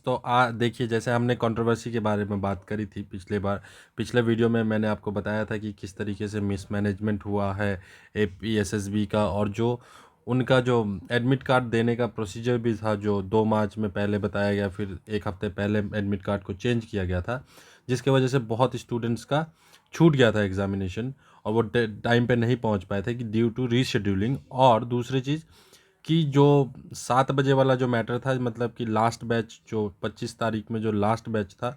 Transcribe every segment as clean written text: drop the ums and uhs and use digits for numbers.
तो देखिए, जैसे हमने कंट्रोवर्सी के बारे में बात करी थी पिछले वीडियो में मैंने आपको बताया था कि किस तरीके से मिसमैनेजमेंट हुआ है एपीएसएसबी का, और जो उनका जो एडमिट कार्ड देने का प्रोसीजर भी था जो 2 मार्च में पहले बताया गया, फिर एक हफ्ते पहले एडमिट कार्ड को चेंज किया गया था, जिसके वजह से बहुत स्टूडेंट्स का छूट गया था एग्जामिनेशन और वो टाइम पे नहीं पहुंच पाए थे कि ड्यू टू रीशेड्यूलिंग। और दूसरी चीज़ कि जो 7 बजे वाला जो मैटर था, मतलब कि लास्ट बैच जो 25 तारीख में जो लास्ट बैच था,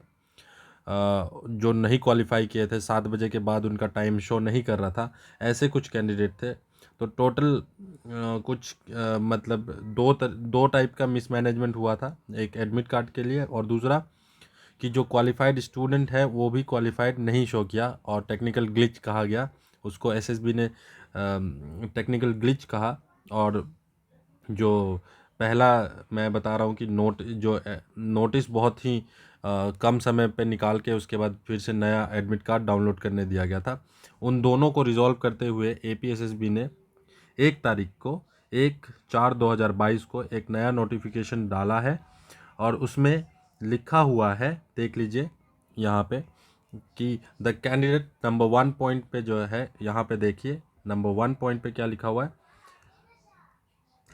जो नहीं क्वालिफाई किए थे, 7 बजे के बाद उनका टाइम शो नहीं कर रहा था, ऐसे कुछ कैंडिडेट थे। तो टोटल कुछ मतलब दो टाइप का मिसमैनेजमेंट हुआ था, एक एडमिट कार्ड के लिए और दूसरा कि जो क्वालिफाइड स्टूडेंट है वो भी क्वालिफाइड नहीं शो किया और टेक्निकल ग्लिच कहा गया उसको, एसएसबी ने टेक्निकल ग्लिच कहा। और जो पहला मैं बता रहा हूँ कि नोटिस बहुत ही कम समय पे निकाल के उसके बाद फिर से नया एडमिट कार्ड डाउनलोड करने दिया गया था। उन दोनों को रिजॉल्व करते हुए एपीएसएसबी ने 1 4 2022 को एक नया नोटिफिकेशन डाला है और उसमें लिखा हुआ है, देख लीजिए यहाँ पे, कि द कैंडिडेट नंबर 1 पॉइंट पे जो है, यहाँ पे देखिए नंबर 1 पॉइंट पे क्या लिखा हुआ है।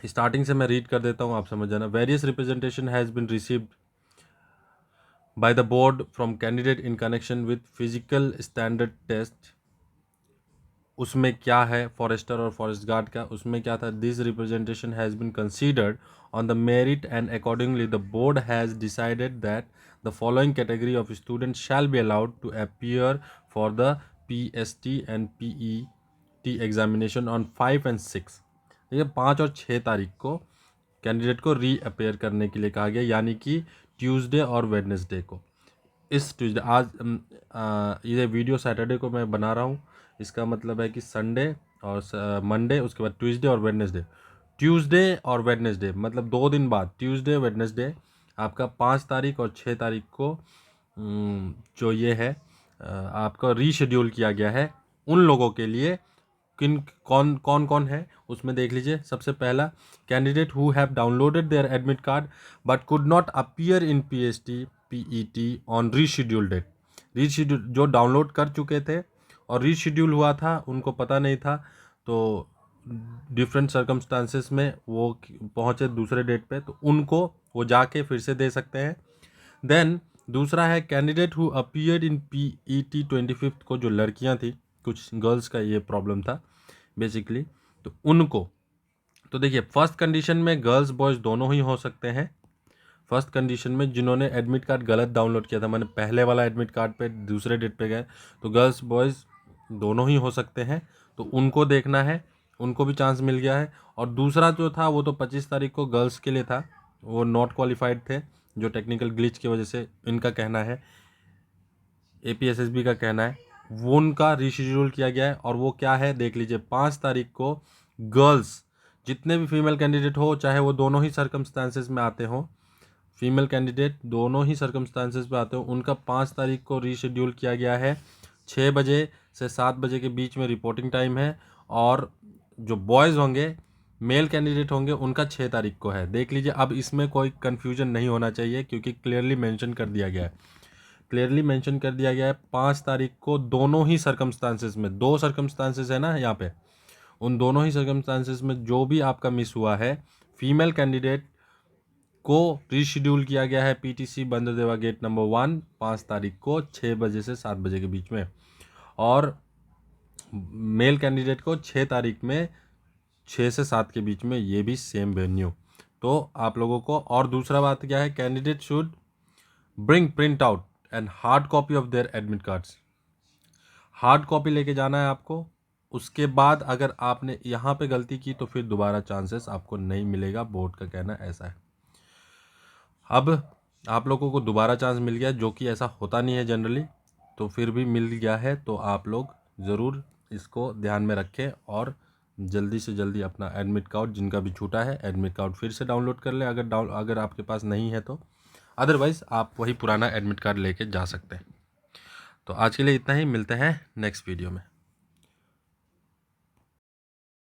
स्टार्टिंग से मैं रीड कर देता हूँ, आप समझ जाना। Various representation has been received by the board from candidate in connection with physical standard test। उसमें क्या है फॉरेस्टर और फॉरेस्ट गार्ड का, उसमें क्या था, this representation has been considered on the merit and accordingly the board has decided that the following category of student shall be allowed to appear for the PST and PET examination on 5 और 6। ठीक है, 5 और 6 तारीख को candidate को reappear करने के लिए कहा गया, यानी कि ट्यूसडे और वेडनेसडे को। इस ट्यूसडे ये वीडियो सैटरडे को मैं बना रहा हूँ, इसका मतलब है कि संडे और मंडे, उसके बाद ट्यूसडे और वेडनेसडे। ट्यूसडे और वेडनेसडे मतलब 2 दिन बाद, ट्यूसडे वेडनेसडे आपका 5 तारीख और 6 तारीख को जो ये है आपका रीशेड्यूल किया गया है उन लोगों के लिए। कौन है उसमें देख लीजिए। सबसे पहला, candidate who have downloaded their admit card but could not appear in PST PET on reschedule date. Reschedule जो डाउनलोड कर चुके थे और रीशेड्यूल हुआ था, उनको पता नहीं था, तो डिफरेंट सर्कमस्टांसेस में वो पहुंचे दूसरे डेट पे, तो उनको वो जाके फिर से दे सकते हैं। देन दूसरा है candidate who appeared in PET 25 को, जो लड़कियां थी, कुछ गर्ल्स का ये प्रॉब्लम था बेसिकली, तो उनको, तो देखिए फर्स्ट कंडीशन में गर्ल्स बॉयज़ दोनों ही हो सकते हैं। फर्स्ट कंडीशन में जिन्होंने एडमिट कार्ड गलत डाउनलोड किया था, मैंने पहले वाला एडमिट कार्ड पे दूसरे डेट पे गए, तो गर्ल्स बॉयज़ दोनों ही हो सकते हैं, तो उनको देखना है, उनको भी चांस मिल गया है। और दूसरा जो था वो तो 25 तारीख को गर्ल्स के लिए था, वो नॉट क्वालिफाइड थे, जो टेक्निकल ग्लिच की वजह से, इनका कहना है, एपीएसएसबी का कहना है, वो उनका रीशेड्यूल किया गया है। और वो क्या है देख लीजिए, 5 तारीख को गर्ल्स जितने भी फीमेल कैंडिडेट हो, चाहे वो दोनों ही सर्कमस्टांसेस में आते हों, फीमेल कैंडिडेट दोनों ही सर्कमस्टांसेस में आते हो, उनका 5 तारीख को रीशेड्यूल किया गया है। 6 बजे से 7 बजे के बीच में रिपोर्टिंग टाइम है। और जो बॉयज़ होंगे, मेल कैंडिडेट होंगे, उनका 6 तारीख को है। देख लीजिए, अब इसमें कोई कन्फ्यूजन नहीं होना चाहिए क्योंकि क्लियरली मेंशन कर दिया गया है। क्लियरली मेंशन कर दिया गया है 5 तारीख को दोनों ही सर्कमस्टांसेस में, 2 सर्कमस्टांसेस है ना यहाँ पे, उन दोनों ही सर्कमस्टांसेस में जो भी आपका मिस हुआ है, फीमेल कैंडिडेट को रीशेड्यूल किया गया है पीटीसी बंदरदेवा गेट नंबर 1 5 तारीख को 6 बजे से 7 बजे के बीच में, और मेल कैंडिडेट को 6 तारीख में 6 से 7 के बीच में, ये भी सेम वेन्यू। तो आप लोगों को, और दूसरा बात क्या है, candidate should bring print out and hard copy of their admit cards. Hard copy लेके जाना है आपको। उसके बाद अगर आपने यहाँ पे गलती की तो फिर दोबारा चांसेस आपको नहीं मिलेगा, बोर्ड का कहना ऐसा है। अब आप लोगों को दोबारा चांस मिल गया, जो कि ऐसा होता नहीं है जनरली, तो फिर भी मिल गया है, तो आप लोग ज़रूर इसको ध्यान में रखें और जल्दी से जल्दी अपना एडमिट कार्ड, जिनका भी छूटा है, एडमिट कार्ड फिर से डाउनलोड कर लें अगर आपके पास नहीं है तो। अदरवाइज़ आप वही पुराना एडमिट कार्ड लेके जा सकते हैं। तो आज के लिए इतना ही, मिलते हैं नेक्स्ट वीडियो में।